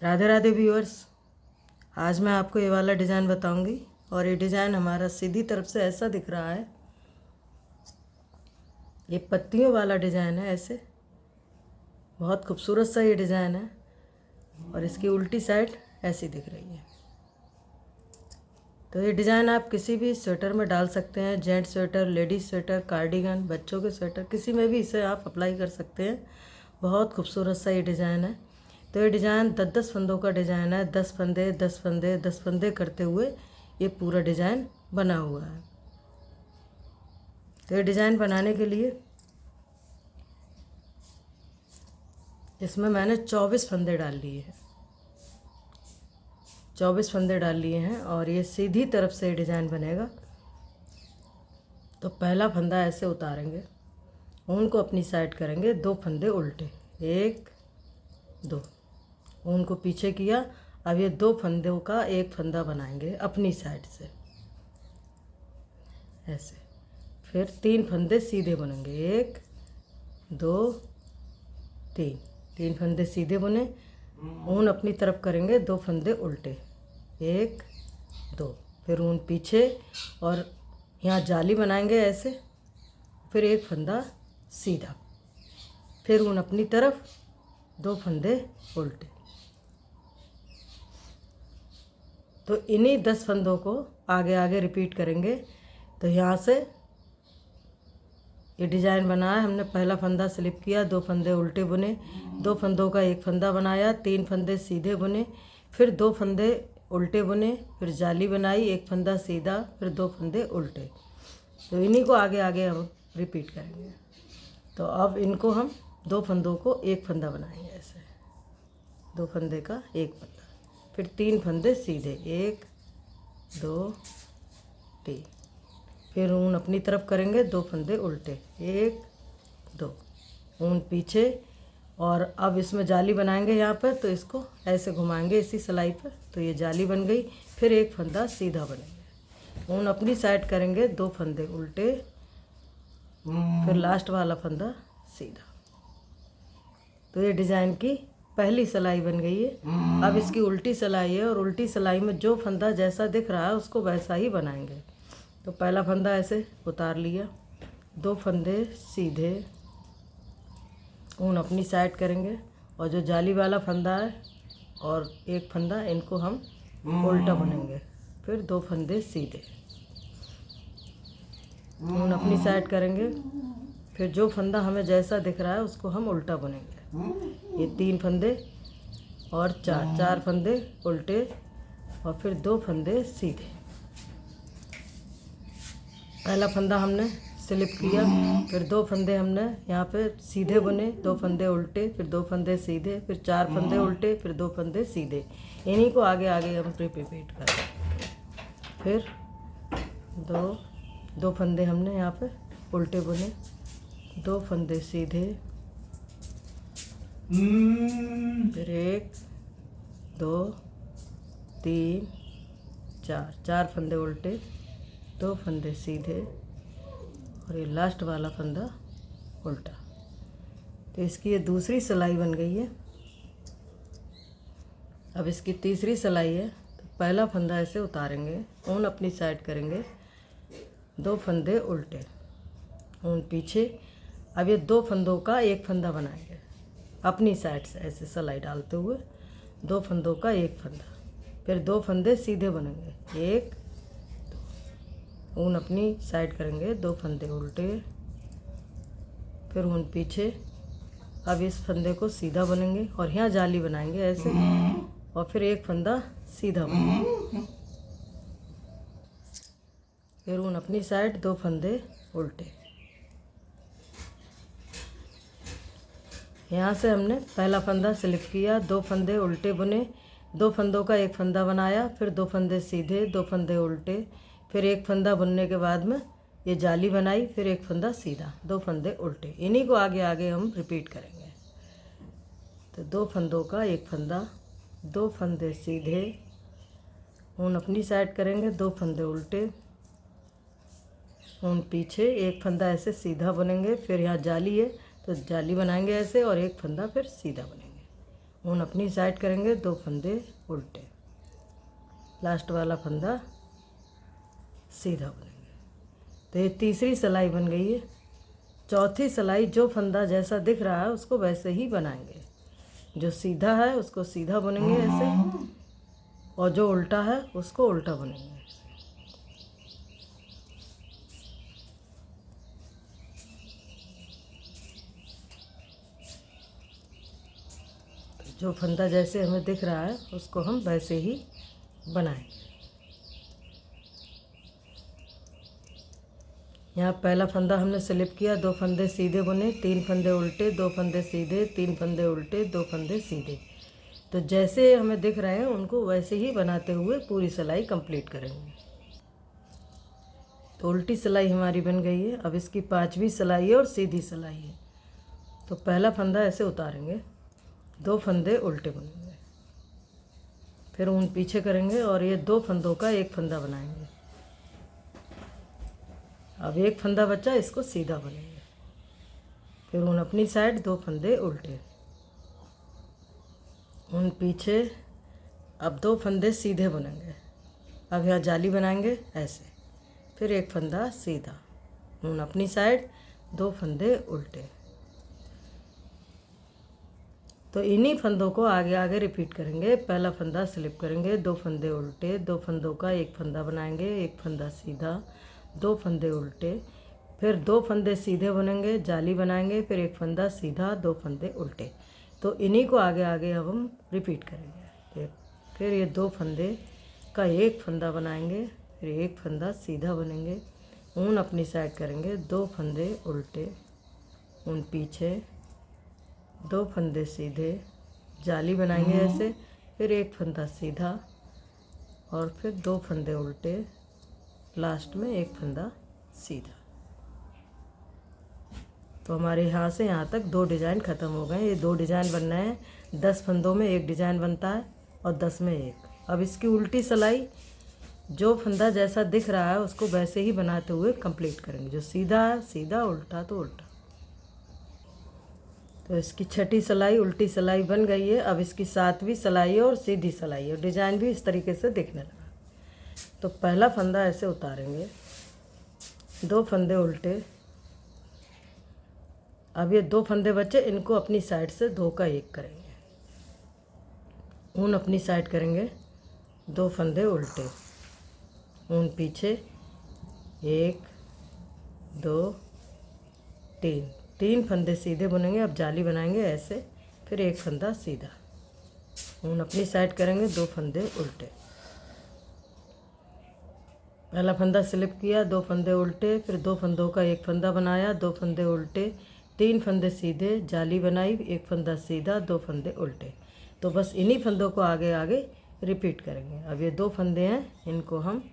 Radhe Radhe viewers. आज मैं आपको ये वाला डिज़ाइन बताऊंगी और ये डिज़ाइन हमारा सीधी तरफ से ऐसा दिख रहा है। ये पत्तियों वाला डिज़ाइन है, ऐसे बहुत खूबसूरत सा ये डिज़ाइन है और इसकी उल्टी साइड ऐसी दिख रही है। तो ये डिज़ाइन आप किसी भी स्वेटर में डाल सकते हैं, gents sweater, ladies sweater, cardigan, बच्चों के स्वेटर, किसी में भी इसे आप अप्लाई कर सकते हैं। बहुत खूबसूरत सा ये डिज़ाइन है। तो ये डिज़ाइन 10-10 फंदों का डिज़ाइन है। 10 फंदे 10 फंदे 10 फंदे करते हुए ये पूरा डिज़ाइन बना हुआ है। तो ये डिज़ाइन बनाने के लिए इसमें मैंने 24 फंदे डाल लिए हैं। 24 फंदे डाल लिए हैं और ये सीधी तरफ से डिज़ाइन बनेगा। तो पहला फंदा ऐसे उतारेंगे, ऊन को अपनी साइड करेंगे, 2 फंदे उल्टे, 1 2, ऊन को पीछे किया। अब ये 2 फंदों का एक फंदा बनाएंगे अपनी साइड से ऐसे। फिर 3 फंदे सीधे बुनेंगे, 1 2 3, 3 फंदे सीधे बुने, ऊन अपनी तरफ करेंगे, 2 फंदे उल्टे, 1 2, फिर ऊन पीछे और यहाँ जाली बनाएंगे ऐसे। फिर एक फंदा सीधा, फिर ऊन अपनी तरफ, 2 फंदे उल्टे। तो इन्हीं 10 फंदों को आगे आगे रिपीट करेंगे। तो यहाँ से ये डिज़ाइन बनाया हमने। पहला फंदा स्लिप किया, 2 फंदे उल्टे बुने, 2 फंदों का एक फंदा बनाया, 3 फंदे सीधे बुने, फिर 2 फंदे उल्टे बुने, फिर जाली बनाई, एक फंदा सीधा, फिर 2 फंदे उल्टे। तो इन्हीं को आगे आगे हम रिपीट करेंगे। तो अब इनको हम 2 फंदों को एक फंदा बनाएंगे ऐसे, 2 फंदे का एक फंदा, फिर 3 फंदे सीधे, 1 2 3, फिर ऊन अपनी तरफ करेंगे, 2 फंदे उल्टे, 1 2, ऊन पीछे। और अब इसमें जाली बनाएंगे यहाँ पर, तो इसको ऐसे घुमाएंगे इसी सिलाई पर, तो ये जाली बन गई। फिर एक फंदा सीधा बनेंगे, ऊन अपनी साइड करेंगे, 2 फंदे उल्टे, फिर लास्ट वाला फंदा सीधा। तो ये डिज़ाइन की पहली सिलाई बन गई है। अब इसकी उल्टी सिलाई है और उल्टी सिलाई में जो फंदा जैसा दिख रहा है उसको वैसा ही बनाएंगे। तो पहला फंदा ऐसे उतार लिया, 2 फंदे सीधे, ऊन अपनी साइड करेंगे, और जो जाली वाला फंदा है और एक फंदा, इनको हम उल्टा बुनेंगे। फिर 2 फंदे सीधे, ऊन अपनी साइड करेंगे, फिर जो फंदा हमें जैसा दिख रहा है उसको हम उल्टा बुनेंगे। ये 3 फंदे और 4 फंदे उल्टे, और फिर 2 फंदे सीधे। पहला फंदा हमने स्लिप किया, फिर 2 फंदे हमने यहाँ पे सीधे बुने, 2 फंदे उल्टे, फिर 2 फंदे सीधे, फिर 4 फंदे उल्टे, फिर 2 फंदे सीधे। इन्हीं को आगे आगे हम रिपीट करें। फिर 2 फंदे हमने यहाँ पे उल्टे बुने, 2 फंदे सीधे, फिर 1 2 3 4 फंदे उल्टे, 2 फंदे सीधे, और ये लास्ट वाला फंदा उल्टा। तो इसकी ये दूसरी सिलाई बन गई है। अब इसकी तीसरी सिलाई है। तो पहला फंदा ऐसे उतारेंगे, ऊन अपनी साइड करेंगे, 2 फंदे उल्टे, ऊन पीछे। अब ये 2 फंदों का एक फंदा बनाएंगे अपनी साइड से ऐसे सिलाई डालते हुए, 2 फंदों का एक फंदा, फिर 2 फंदे सीधे बनेंगे, 1 2, ऊन अपनी साइड करेंगे, 2 फंदे उल्टे, फिर ऊन पीछे। अब इस फंदे को सीधा बनेंगे और यहाँ जाली बनाएंगे ऐसे, और फिर एक फंदा सीधा बनेंगे, फिर ऊन अपनी साइड, 2 फंदे उल्टे। यहाँ से हमने पहला फंदा स्लिप किया, 2 फंदे उल्टे बुने, 2 फंदों का एक फंदा बनाया, फिर 2 फंदे सीधे, 2 फंदे उल्टे, फिर एक फंदा बुनने के बाद में ये जाली बनाई, फिर एक फंदा सीधा, 2 फंदे उल्टे। इन्हीं को आगे आगे हम रिपीट करेंगे। तो 2 फंदों का एक फंदा, 2 फंदे सीधे, ऊन अपनी साइड करेंगे, 2 फंदे उल्टे, ऊन पीछे, एक फंदा ऐसे सीधा बुनेंगे, फिर यहाँ जाली है तो जाली बनाएंगे ऐसे, और एक फंदा फिर सीधा बनेंगे, ऊन अपनी साइड करेंगे, 2 फंदे उल्टे, लास्ट वाला फंदा सीधा बुनेंगे। तो ये तीसरी सिलाई बन गई है। चौथी सिलाई जो फंदा जैसा दिख रहा है उसको वैसे ही बनाएंगे। जो सीधा है उसको सीधा बुनेंगे ऐसे, और जो उल्टा है उसको उल्टा बुनेंगे। जो फंदा जैसे हमें दिख रहा है उसको हम वैसे ही बनाएंगे। यहाँ पहला फंदा हमने स्लिप किया, 2 फंदे सीधे बुने, 3 फंदे उल्टे, 2 फंदे सीधे, 3 फंदे उल्टे, 2 फंदे सीधे। तो जैसे हमें दिख रहे हैं उनको वैसे ही बनाते हुए पूरी सिलाई कंप्लीट करेंगे। तो उल्टी सिलाई हमारी बन गई है। अब इसकी 5वीं सिलाई है और सीधी सिलाई है। तो पहला फंदा ऐसे उतारेंगे, 2 फंदे उल्टे बुनेंगे, फिर ऊन पीछे करेंगे और ये 2 फंदों का एक फंदा बनाएंगे। अब एक फंदा बचा, इसको सीधा बुनेंगे, फिर ऊन अपनी साइड, 2 फंदे उल्टे, ऊन पीछे। अब 2 फंदे सीधे बुनेंगे। अब यहाँ जाली बनाएंगे ऐसे, फिर एक फंदा सीधा, ऊन अपनी साइड, 2 फंदे उल्टे। तो इन्हीं फंदों को आगे आगे रिपीट करेंगे। पहला फंदा स्लिप करेंगे, 2 फंदे उल्टे, 2 फंदों का एक फंदा बनाएंगे, एक फंदा सीधा, 2 फंदे उल्टे, फिर 2 फंदे सीधे बुनेंगे, जाली बनाएंगे, फिर एक फंदा सीधा, 2 फंदे उल्टे। तो इन्हीं को आगे आगे अब हम रिपीट करेंगे। फिर ये 2 फंदे का एक फंदा बनाएंगे, फिर एक फंदा सीधा बुनेंगे, ऊन अपनी साइड करेंगे, 2 फंदे उल्टे, ऊन पीछे, 2 फंदे सीधे, जाली बनाएंगे ऐसे, फिर एक फंदा सीधा और फिर 2 फंदे उल्टे, लास्ट में एक फंदा सीधा। तो हमारे यहाँ से यहाँ तक 2 डिज़ाइन ख़त्म हो गए। ये 2 डिज़ाइन बनना है। 10 फंदों में एक डिज़ाइन बनता है और 10 में एक। अब इसकी उल्टी सिलाई, जो फंदा जैसा दिख रहा है उसको वैसे ही बनाते हुए कंप्लीट करेंगे। जो सीधा है सीधा, उल्टा तो उल्टा। तो इसकी 6ठी सिलाई उल्टी सिलाई बन गई है। अब इसकी 7वीं सिलाई है और सीधी सिलाई है। डिज़ाइन भी इस तरीके से दिखने लगा। तो पहला फंदा ऐसे उतारेंगे, 2 फंदे उल्टे। अब ये 2 फंदे बचे, इनको अपनी साइड से 2 का 1 करेंगे, ऊन अपनी साइड करेंगे, 2 फंदे उल्टे, ऊन पीछे, 1 2 3 फंदे सीधे बुनेंगे। अब जाली बनाएंगे ऐसे, फिर एक फंदा सीधा, ऊन अपनी साइड करेंगे, 2 फंदे उल्टे। पहला फंदा स्लिप किया, 2 फंदे उल्टे, फिर 2 फंदों का एक फंदा बनाया, 2 फंदे उल्टे, 3 फंदे सीधे, जाली बनाई, एक फंदा सीधा, 2 फंदे उल्टे। तो बस इन्हीं फंदों को आगे आगे रिपीट करेंगे। अब ये 2 फंदे हैं, इनको हम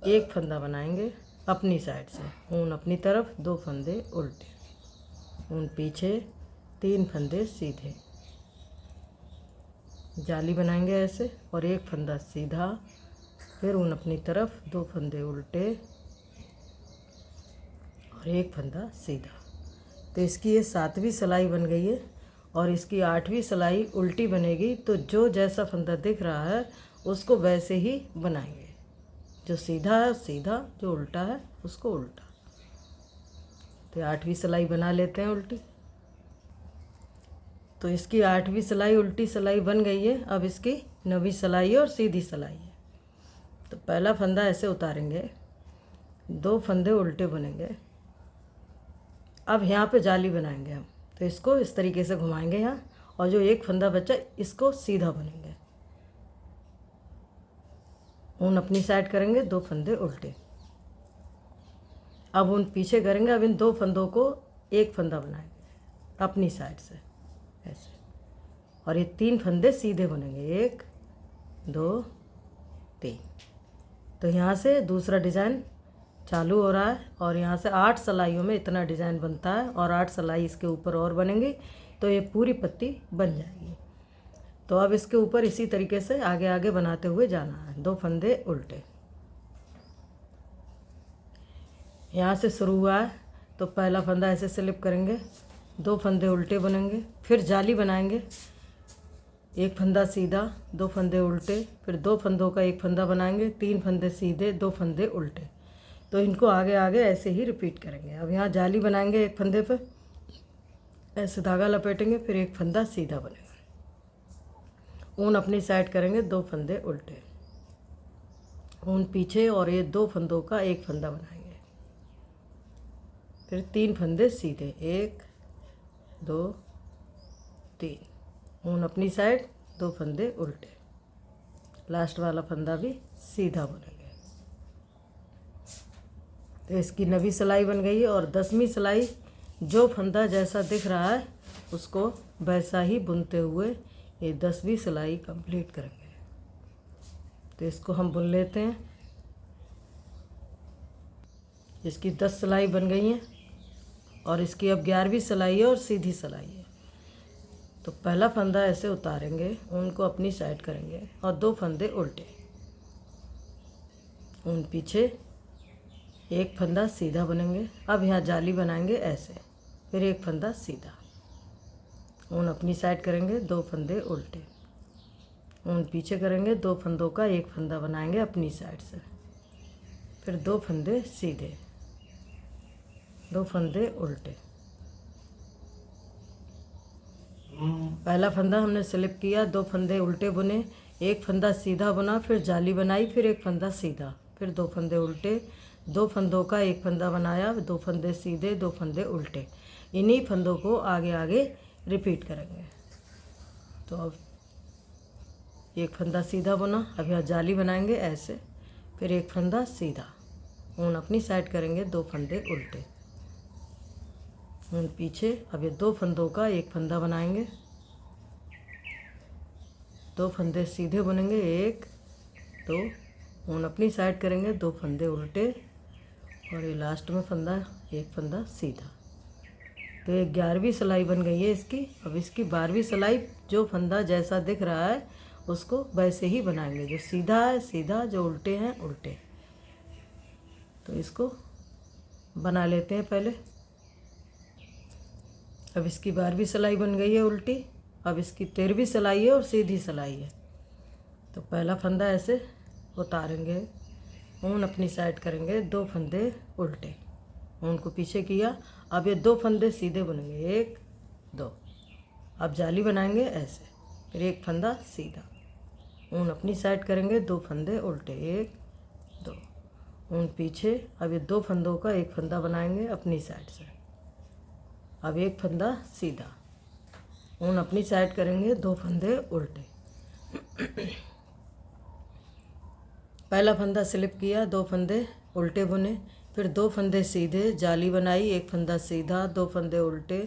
एक फंदा बनाएंगे अपनी साइड से, ऊन अपनी तरफ, 2 फंदे उल्टे, ऊन पीछे, 3 फंदे सीधे, जाली बनाएंगे ऐसे और एक फंदा सीधा, फिर ऊन अपनी तरफ, 2 फंदे उल्टे और एक फंदा सीधा। तो इसकी ये 7वीं सिलाई बन गई है और इसकी 8वीं सिलाई उल्टी बनेगी। तो जो जैसा फंदा दिख रहा है उसको वैसे ही बनाएंगे। जो सीधा है सीधा, जो उल्टा है उसको उल्टा। तो 8वीं सिलाई बना लेते हैं उल्टी। तो इसकी 8वीं सिलाई उल्टी सिलाई बन गई है। अब इसकी 9वीं सिलाई और सीधी सिलाई है। तो पहला फंदा ऐसे उतारेंगे, 2 फंदे उल्टे बुनेंगे। अब यहाँ पे जाली बनाएंगे हम। तो इसको इस तरीके से घुमाएंगे यहाँ, और जो एक फंदा बचा इसको सीधा बुनेंगे, ऊन अपनी साइड करेंगे, 2 फंदे उल्टे। अब ऊन पीछे करेंगे। अब इन 2 फंदों को एक फंदा बनाएंगे अपनी साइड से ऐसे, और ये 3 फंदे सीधे बुनेंगे, 1 2 3। तो यहाँ से दूसरा डिज़ाइन चालू हो रहा है और यहाँ से 8 सिलाइयों में इतना डिज़ाइन बनता है और 8 सिलाई इसके ऊपर और बनेंगी। तो ये पूरी पत्ती बन जाएगी। तो अब इसके ऊपर इसी तरीके से आगे आगे बनाते हुए जाना है। 2 फंदे उल्टे, यहाँ से शुरू हुआ है। तो पहला फंदा ऐसे स्लिप करेंगे, 2 फंदे उल्टे बुनेंगे, फिर जाली बनाएंगे, एक फंदा सीधा, 2 फंदे उल्टे, फिर 2 फंदों का एक फंदा बनाएंगे, 3 फंदे सीधे, 2 फंदे उल्टे। तो इनको आगे आगे ऐसे ही रिपीट करेंगे। अब यहाँ जाली बनाएंगे एक फंदे पे, ऐसे धागा लपेटेंगे, फिर एक फंदा सीधा बनेगा, ऊन अपनी साइड करेंगे, 2 फंदे उल्टे, ऊन पीछे, और ये 2 फंदों का एक फंदा बनाएंगे, फिर 3 फंदे सीधे, 1 2 3, ऊन अपनी साइड, 2 फंदे उल्टे, लास्ट वाला फंदा भी सीधा बुनेंगे। तो इसकी 9वीं सिलाई बन गई है। और 10वीं सिलाई जो फंदा जैसा दिख रहा है उसको वैसा ही बुनते हुए ये 10वीं सिलाई कंप्लीट करेंगे। तो इसको हम बुन लेते हैं। इसकी 10 सिलाई बन गई हैं और इसकी अब 11वीं सिलाई है और सीधी सिलाई है। तो पहला फंदा ऐसे उतारेंगे, ऊन को अपनी साइड करेंगे और 2 फंदे उल्टे, ऊन पीछे, एक फंदा सीधा बुनेंगे। अब यहाँ जाली बनाएंगे ऐसे, फिर एक फंदा सीधा, ऊन अपनी साइड करेंगे, 2 फंदे उल्टे, ऊन पीछे करेंगे, 2 फंदों का एक फंदा बनाएंगे अपनी साइड से, फिर 2 फंदे सीधे, 2 फंदे उल्टे। पहला फंदा हमने स्लिप किया, 2 फंदे उल्टे बुने, एक फंदा सीधा बुना, फिर जाली बनाई, फिर एक फंदा सीधा, फिर 2 फंदे उल्टे, 2 फंदों का एक फंदा बनाया, 2 फंदे सीधे, 2 फंदे उल्टे। इन्हीं फंदों को आगे आगे रिपीट करेंगे। तो अब एक फंदा सीधा बुना, अब यहाँ जाली बनाएंगे ऐसे, फिर एक फंदा सीधा, ऊन अपनी साइड करेंगे, 2 फंदे उल्टे, ऊन पीछे। अब ये 2 फंदों का एक फंदा बनाएंगे, 2 फंदे सीधे बुनेंगे, 1 2, ऊन अपनी साइड करेंगे, 2 फंदे उल्टे, और ये लास्ट में फंदा, एक फंदा सीधा। तो ये 11वीं सिलाई बन गई है इसकी। अब इसकी 12वीं सिलाई जो फंदा जैसा दिख रहा है उसको वैसे ही बनाएंगे, जो सीधा है सीधा, जो उल्टे हैं उल्टे। तो इसको बना लेते हैं पहले। अब इसकी 12वीं सिलाई बन गई है उल्टी। अब इसकी 13वीं सिलाई है और सीधी सिलाई है। तो पहला फंदा ऐसे उतारेंगे, ऊन अपनी साइड करेंगे, 2 फंदे उल्टे, ऊन को पीछे किया। अब ये 2 फंदे सीधे बुनेंगे, 1 2। अब जाली बनाएंगे ऐसे, फिर एक फंदा सीधा, ऊन अपनी साइड करेंगे, 2 फंदे उल्टे, 1 2, ऊन पीछे। अब ये 2 फंदों का एक फंदा बनाएंगे अपनी साइड से, अब एक फंदा सीधा, ऊन अपनी साइड करेंगे, 2 फंदे उल्टे। पहला फंदा स्लिप किया, 2 फंदे उल्टे बुने, फिर 2 फंदे सीधे, जाली बनाई, एक फंदा सीधा, 2 फंदे उल्टे,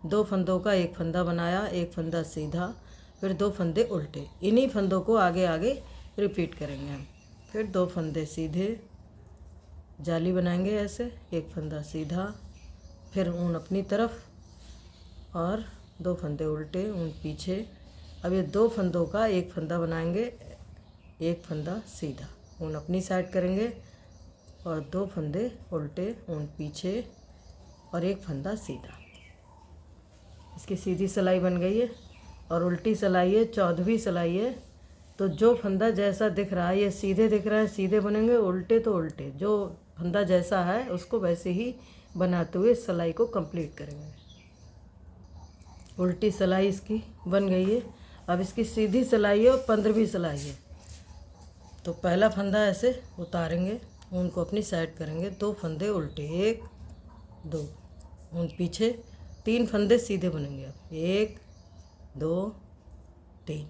2 फंदों का एक फंदा बनाया, एक फंदा सीधा, फिर 2 फंदे उल्टे। इन्हीं फंदों को आगे आगे रिपीट करेंगे हम। फिर 2 फंदे सीधे, जाली बनाएंगे ऐसे, एक फंदा सीधा, फिर ऊन अपनी तरफ, और 2 फंदे उल्टे, ऊन पीछे। अब ये 2 फंदों का एक फंदा बनाएंगे, एक फंदा सीधा, ऊन अपनी साइड करेंगे, और 2 फंदे उल्टे, ऊन पीछे, और एक फंदा सीधा। इसकी सीधी सिलाई बन गई है। और उल्टी सिलाई है, 14वीं सिलाई है। तो जो फंदा जैसा दिख रहा है, ये सीधे दिख रहा है, सीधे बनेंगे, उल्टे तो उल्टे, जो फंदा जैसा है उसको वैसे ही बनाते हुए सिलाई को कंप्लीट करेंगे। उल्टी सिलाई इसकी बन गई है। अब इसकी सीधी सिलाई है और 15वीं सिलाई है। तो पहला फंदा ऐसे उतारेंगे, ऊन को अपनी साइड करेंगे, 2 फंदे उल्टे, 1 2, ऊन पीछे, 3 फंदे सीधे बुनेंगे। अब 1 2 3,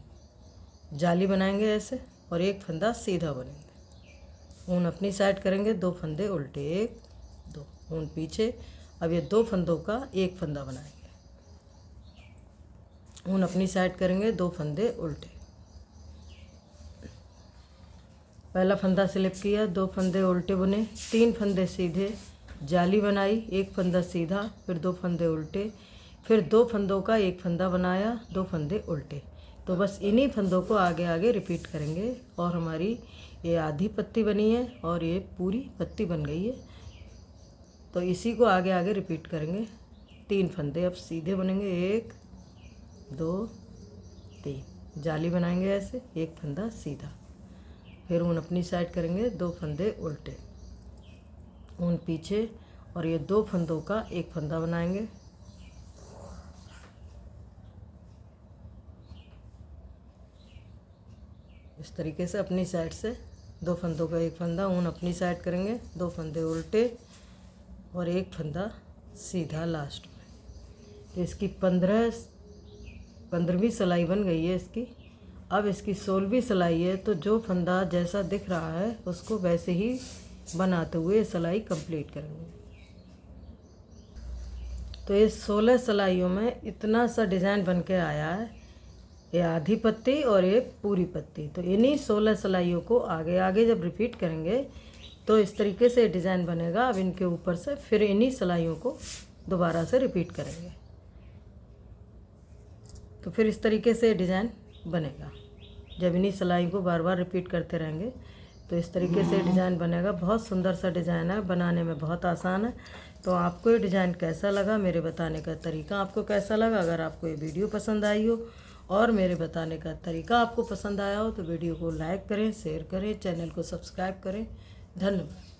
जाली बनाएंगे ऐसे, और एक फंदा सीधा बुनेंगे, ऊन अपनी साइड करेंगे, 2 फंदे उल्टे, 1 2, ऊन पीछे। अब ये 2 फंदों का एक फंदा बनाएंगे, ऊन अपनी साइड करेंगे, 2 फंदे उल्टे। पहला फंदा स्लिप किया, 2 फंदे उल्टे बुने, 3 फंदे सीधे, जाली बनाई, एक फंदा सीधा, फिर 2 फंदे उल्टे, फिर 2 फंदों का एक फंदा बनाया, 2 फंदे उल्टे। तो बस इन्हीं फंदों को आगे आगे रिपीट करेंगे, और हमारी ये आधी पत्ती बनी है और ये पूरी पत्ती बन गई है। तो इसी को आगे आगे रिपीट करेंगे। 3 फंदे अब सीधे बुनेंगे, 1 2 3, जाली बनाएंगे ऐसे, एक फंदा सीधा, फिर ऊन अपनी साइड करेंगे, 2 फंदे उल्टे, ऊन पीछे, और ये 2 फंदों का एक फंदा बनाएंगे। इस तरीके से अपनी साइड से 2 फंदों का एक फंदा, ऊन अपनी साइड करेंगे, 2 फंदे उल्टे और एक फंदा सीधा लास्ट में। तो इसकी 15वीं सिलाई बन गई है इसकी। अब इसकी 16वीं सिलाई है, तो जो फंदा जैसा दिख रहा है उसको वैसे ही बनाते हुए सिलाई कंप्लीट करेंगे। तो ये 16 सिलाइयों में इतना सा डिज़ाइन बन के आया है, ये आधी पत्ती और ये पूरी पत्ती। तो इन्हीं 16 सिलाइयों को आगे आगे जब रिपीट करेंगे तो इस तरीके से डिज़ाइन बनेगा। अब इनके ऊपर से फिर इन्हीं सिलाइयों को दोबारा से रिपीट करेंगे, तो फिर इस तरीके से डिज़ाइन बनेगा। जब इन्हीं सिलाई को बार बार रिपीट करते रहेंगे तो इस तरीके से डिज़ाइन बनेगा। बहुत सुंदर सा डिज़ाइन है, बनाने में बहुत आसान है। तो आपको ये डिज़ाइन कैसा लगा, मेरे बताने का तरीका आपको कैसा लगा? अगर आपको ये वीडियो पसंद आई हो और मेरे बताने का तरीका आपको पसंद आया हो तो वीडियो को लाइक करें, शेयर करें, चैनल को सब्सक्राइब करें। धन्यवाद।